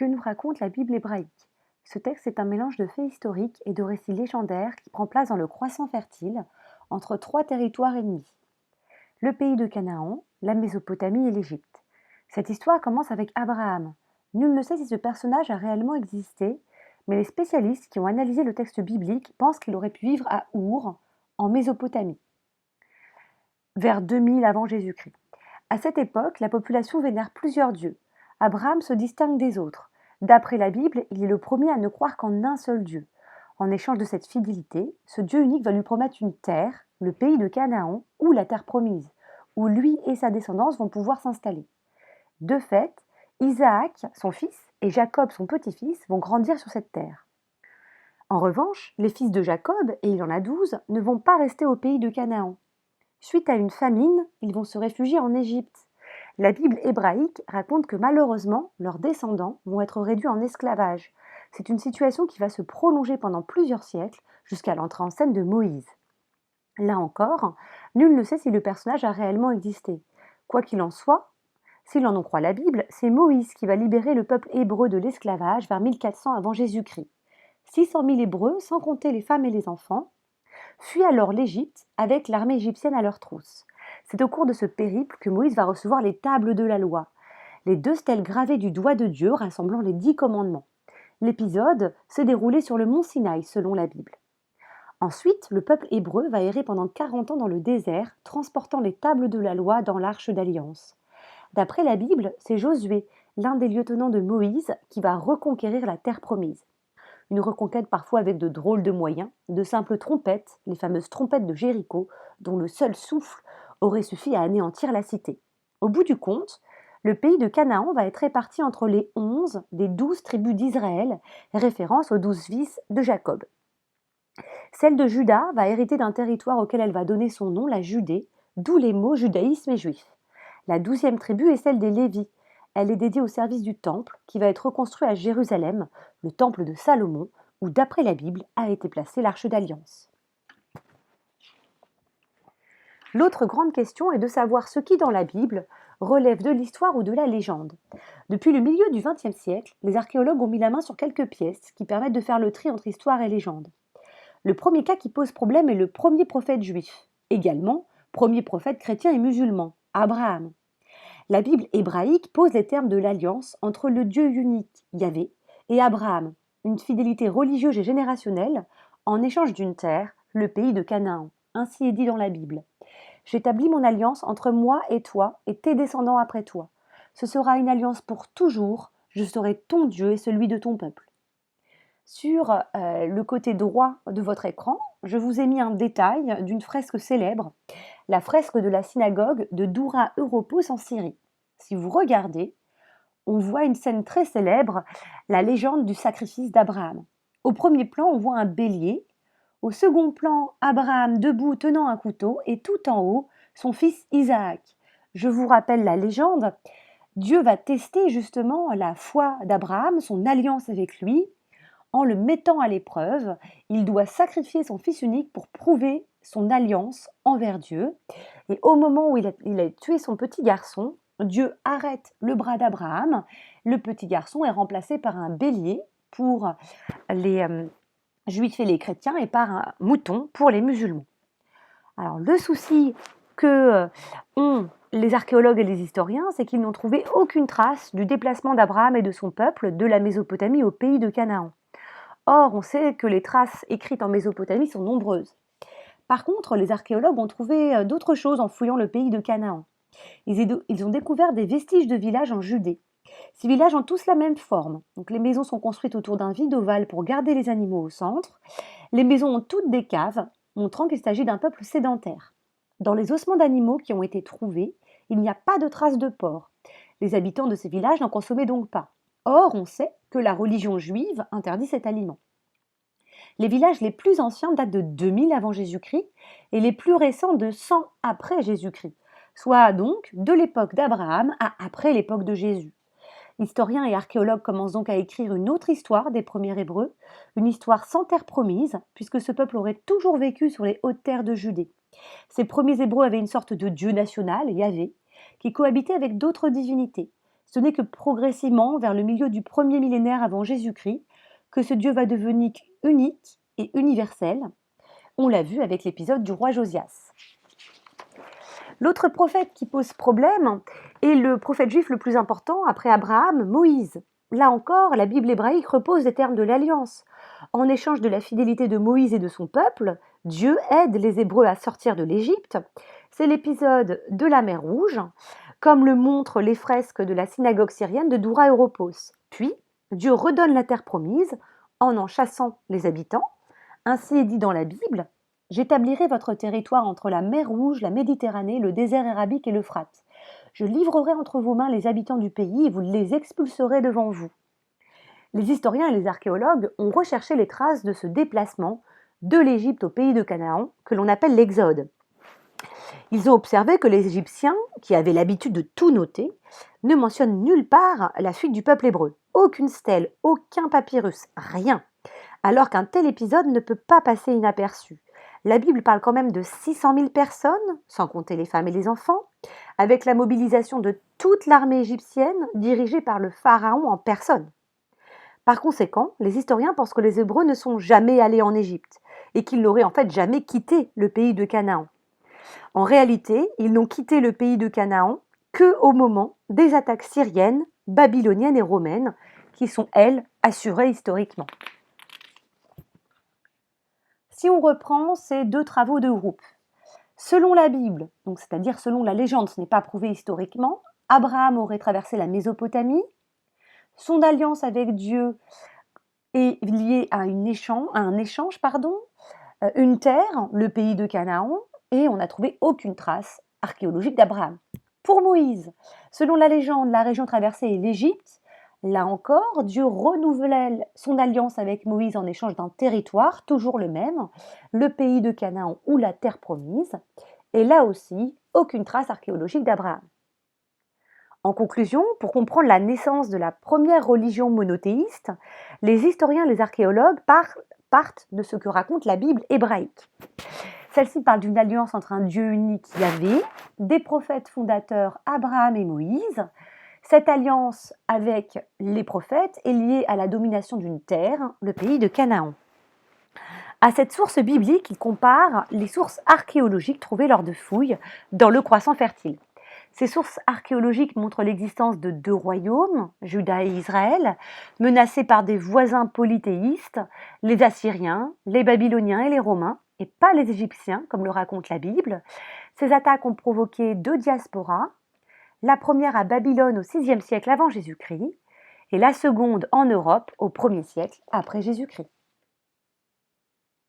Que nous raconte la Bible hébraïque? Ce texte est un mélange de faits historiques et de récits légendaires qui prend place dans le croissant fertile entre trois territoires ennemis, le pays de Canaan, la Mésopotamie et l'Égypte. Cette histoire commence avec Abraham. Nul ne sait si ce personnage a réellement existé, mais les spécialistes qui ont analysé le texte biblique pensent qu'il aurait pu vivre à Our, en Mésopotamie, vers 2000 avant Jésus-Christ. À cette époque, la population vénère plusieurs dieux. Abraham se distingue des autres. D'après la Bible, il est le premier à ne croire qu'en un seul Dieu. En échange de cette fidélité, ce Dieu unique va lui promettre une terre, le pays de Canaan, ou la terre promise, où lui et sa descendance vont pouvoir s'installer. De fait, Isaac, son fils, et Jacob, son petit-fils, vont grandir sur cette terre. En revanche, les fils de Jacob, et il en a 12, ne vont pas rester au pays de Canaan. Suite à une famine, ils vont se réfugier en Égypte. La Bible hébraïque raconte que malheureusement, leurs descendants vont être réduits en esclavage. C'est une situation qui va se prolonger pendant plusieurs siècles jusqu'à l'entrée en scène de Moïse. Là encore, nul ne sait si le personnage a réellement existé. Quoi qu'il en soit, si l'on en croit la Bible, c'est Moïse qui va libérer le peuple hébreu de l'esclavage vers 1400 avant Jésus-Christ. 600 000 Hébreux, sans compter les femmes et les enfants, fuient alors l'Égypte avec l'armée égyptienne à leur trousse. C'est au cours de ce périple que Moïse va recevoir les tables de la loi, les 2 stèles gravées du doigt de Dieu rassemblant les 10 commandements. L'épisode s'est déroulé sur le mont Sinaï selon la Bible. Ensuite, le peuple hébreu va errer pendant 40 ans dans le désert, transportant les tables de la loi dans l'arche d'alliance. D'après la Bible, c'est Josué, l'un des lieutenants de Moïse, qui va reconquérir la terre promise. Une reconquête parfois avec de drôles de moyens, de simples trompettes, les fameuses trompettes de Jéricho, dont le seul souffle aurait suffi à anéantir la cité. Au bout du compte, le pays de Canaan va être réparti entre les 11 des 12 tribus d'Israël, référence aux 12 fils de Jacob. Celle de Juda va hériter d'un territoire auquel elle va donner son nom, la Judée, d'où les mots judaïsme et juif. La 12e tribu est celle des Lévis. Elle est dédiée au service du temple, qui va être reconstruit à Jérusalem, le temple de Salomon, où, d'après la Bible, a été placée l'Arche d'Alliance. L'autre grande question est de savoir ce qui, dans la Bible, relève de l'histoire ou de la légende. Depuis le milieu du XXe siècle, les archéologues ont mis la main sur quelques pièces qui permettent de faire le tri entre histoire et légende. Le premier cas qui pose problème est le premier prophète juif, également premier prophète chrétien et musulman, Abraham. La Bible hébraïque pose les termes de l'alliance entre le Dieu unique, Yahvé, et Abraham, une fidélité religieuse et générationnelle, en échange d'une terre, le pays de Canaan. Ainsi est dit dans la Bible. J'établis mon alliance entre moi et toi et tes descendants après toi. Ce sera une alliance pour toujours, je serai ton Dieu et celui de ton peuple. Sur le côté droit de votre écran, je vous ai mis un détail d'une fresque célèbre, la fresque de la synagogue de Doura Europos en Syrie. Si vous regardez, on voit une scène très célèbre, la légende du sacrifice d'Abraham. Au premier plan, on voit un bélier. Au second plan, Abraham debout tenant un couteau et tout en haut, son fils Isaac. Je vous rappelle la légende. Dieu va tester justement la foi d'Abraham, son alliance avec lui. En le mettant à l'épreuve, il doit sacrifier son fils unique pour prouver son alliance envers Dieu. Et au moment où il a tué son petit garçon, Dieu arrête le bras d'Abraham. Le petit garçon est remplacé par un bélier pour les juifs et les chrétiens et par un mouton pour les musulmans. Alors le souci que ont les archéologues et les historiens, c'est qu'ils n'ont trouvé aucune trace du déplacement d'Abraham et de son peuple de la Mésopotamie au pays de Canaan. Or, on sait que les traces écrites en Mésopotamie sont nombreuses. Par contre, les archéologues ont trouvé d'autres choses en fouillant le pays de Canaan. Ils ont découvert des vestiges de villages en Judée. Ces villages ont tous la même forme. Donc, les maisons sont construites autour d'un vide ovale pour garder les animaux au centre. Les maisons ont toutes des caves, montrant qu'il s'agit d'un peuple sédentaire. Dans les ossements d'animaux qui ont été trouvés, il n'y a pas de traces de porc. Les habitants de ces villages n'en consommaient donc pas. Or, on sait que la religion juive interdit cet aliment. Les villages les plus anciens datent de 2000 avant Jésus-Christ et les plus récents de 100 après Jésus-Christ, soit donc de l'époque d'Abraham à après l'époque de Jésus. Historiens et archéologues commencent donc à écrire une autre histoire des premiers Hébreux, une histoire sans terre promise, puisque ce peuple aurait toujours vécu sur les hautes terres de Judée. Ces premiers Hébreux avaient une sorte de dieu national, Yahvé, qui cohabitait avec d'autres divinités. Ce n'est que progressivement, vers le milieu du premier millénaire avant Jésus-Christ, que ce Dieu va devenir unique et universel. On l'a vu avec l'épisode du roi Josias. L'autre prophète qui pose problème est le prophète juif le plus important après Abraham, Moïse. Là encore, la Bible hébraïque repose les termes de l'alliance. En échange de la fidélité de Moïse et de son peuple, Dieu aide les Hébreux à sortir de l'Égypte. C'est l'épisode de la mer Rouge, comme le montrent les fresques de la synagogue syrienne de Doura Europos. Puis, Dieu redonne la terre promise en chassant les habitants. Ainsi est dit dans la Bible: « J'établirai votre territoire entre la mer Rouge, la Méditerranée, le désert arabique et l'Euphrate. Je livrerai entre vos mains les habitants du pays et vous les expulserez devant vous. » Les historiens et les archéologues ont recherché les traces de ce déplacement de l'Égypte au pays de Canaan, que l'on appelle l'Exode. Ils ont observé que les Égyptiens, qui avaient l'habitude de tout noter, ne mentionnent nulle part la fuite du peuple hébreu. Aucune stèle, aucun papyrus, rien. Alors qu'un tel épisode ne peut pas passer inaperçu. La Bible parle quand même de 600 000 personnes, sans compter les femmes et les enfants, avec la mobilisation de toute l'armée égyptienne dirigée par le pharaon en personne. Par conséquent, les historiens pensent que les Hébreux ne sont jamais allés en Égypte et qu'ils n'auraient en fait jamais quitté le pays de Canaan. En réalité, ils n'ont quitté le pays de Canaan qu'au moment des attaques syriennes, babyloniennes et romaines, qui sont, elles, assurées historiquement. Si on reprend ces deux travaux de groupe, selon la Bible, donc c'est-à-dire selon la légende, ce n'est pas prouvé historiquement, Abraham aurait traversé la Mésopotamie, son alliance avec Dieu est liée à un échange, une terre, le pays de Canaan, et on n'a trouvé aucune trace archéologique d'Abraham. Pour Moïse, selon la légende, la région traversée est l'Égypte. Là encore, Dieu renouvelait son alliance avec Moïse en échange d'un territoire, toujours le même, le pays de Canaan ou la terre promise. Et là aussi, aucune trace archéologique d'Abraham. En conclusion, pour comprendre la naissance de la première religion monothéiste, les historiens et les archéologues partent de ce que raconte la Bible hébraïque. Celle-ci parle d'une alliance entre un Dieu unique, Yahvé, des prophètes fondateurs Abraham et Moïse. Cette alliance avec les prophètes est liée à la domination d'une terre, le pays de Canaan. À cette source biblique, il compare les sources archéologiques trouvées lors de fouilles dans le Croissant fertile. Ces sources archéologiques montrent l'existence de deux royaumes, Juda et Israël, menacés par des voisins polythéistes, les Assyriens, les Babyloniens et les Romains, et pas les Égyptiens, comme le raconte la Bible. Ces attaques ont provoqué deux diasporas, la première à Babylone au VIe siècle avant Jésus-Christ, et la seconde en Europe au 1er siècle après Jésus-Christ.